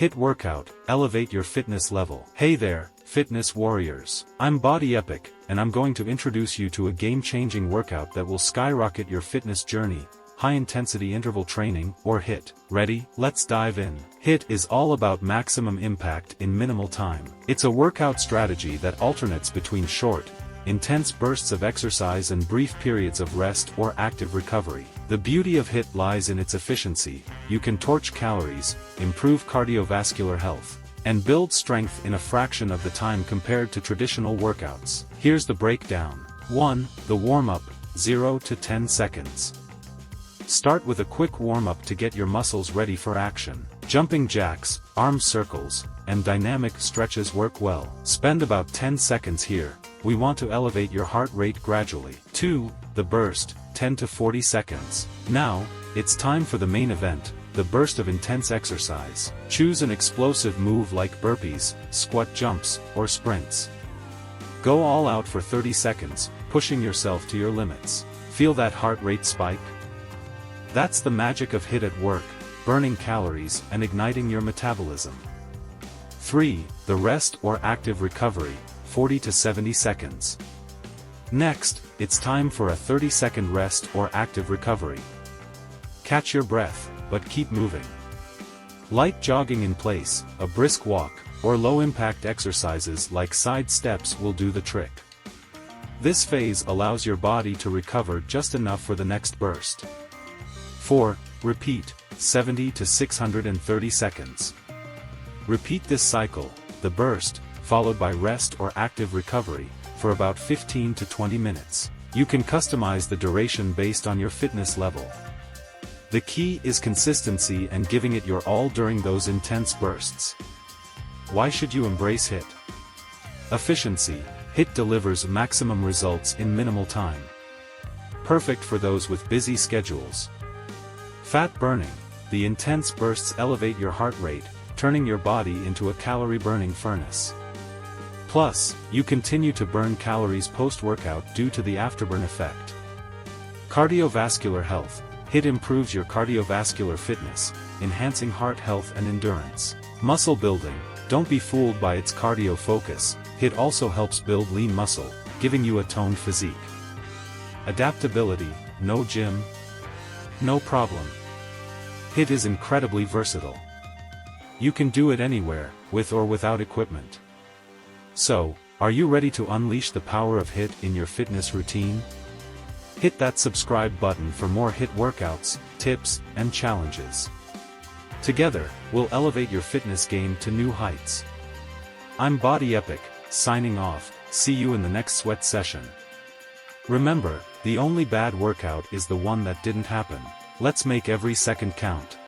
HIT workout, elevate your fitness level. Hey there, fitness warriors. I'm BodyEpic, and I'm going to introduce you to a game-changing workout that will skyrocket your fitness journey. High-intensity interval training, or HIT. Ready? Let's dive in. HIT is all about maximum impact in minimal time. It's a workout strategy that alternates between short, intense bursts of exercise and brief periods of rest or active recovery. The beauty of HIT lies in its efficiency. You can torch calories, improve cardiovascular health, and build strength in a fraction of the time compared to traditional workouts. Here's the breakdown. 1. The warm-up, 0 to 10 seconds. Start with a quick warm-up to get your muscles ready for action. Jumping jacks, arm circles, and dynamic stretches work well. Spend about 10 seconds here. We want to elevate your heart rate gradually. 2. The burst, 10 to 40 seconds. Now, it's time for the main event, the burst of intense exercise. Choose an explosive move like burpees, squat jumps, or sprints. Go all out for 30 seconds, pushing yourself to your limits. Feel that heart rate spike? That's the magic of HIT at work, burning calories and igniting your metabolism. 3. The rest or active recovery, 40 to 70 seconds. Next, it's time for a 30-second rest or active recovery. Catch your breath, but keep moving. Light jogging in place, a brisk walk, or low-impact exercises like side steps will do the trick. This phase allows your body to recover just enough for the next burst. 4. Repeat, 70 to 630 seconds. Repeat this cycle, the burst, followed by rest or active recovery, for about 15 to 20 minutes. You can customize the duration based on your fitness level. The key is consistency and giving it your all during those intense bursts. Why should you embrace HIT? Efficiency. HIT delivers maximum results in minimal time. Perfect for those with busy schedules. Fat burning. The intense bursts elevate your heart rate, turning your body into a calorie-burning furnace. Plus, you continue to burn calories post-workout due to the afterburn effect. Cardiovascular health. HIT improves your cardiovascular fitness, enhancing heart health and endurance. Muscle building. Don't be fooled by its cardio focus. HIT also helps build lean muscle, giving you a toned physique. Adaptability. No gym? No problem. HIT is incredibly versatile. You can do it anywhere, with or without equipment. So, are you ready to unleash the power of HIT in your fitness routine? Hit that subscribe button for more HIT workouts, tips, and challenges. Together, we'll elevate your fitness game to new heights. I'm BodyEpic, signing off. See you in the next sweat session. Remember, the only bad workout is the one that didn't happen. Let's make every second count.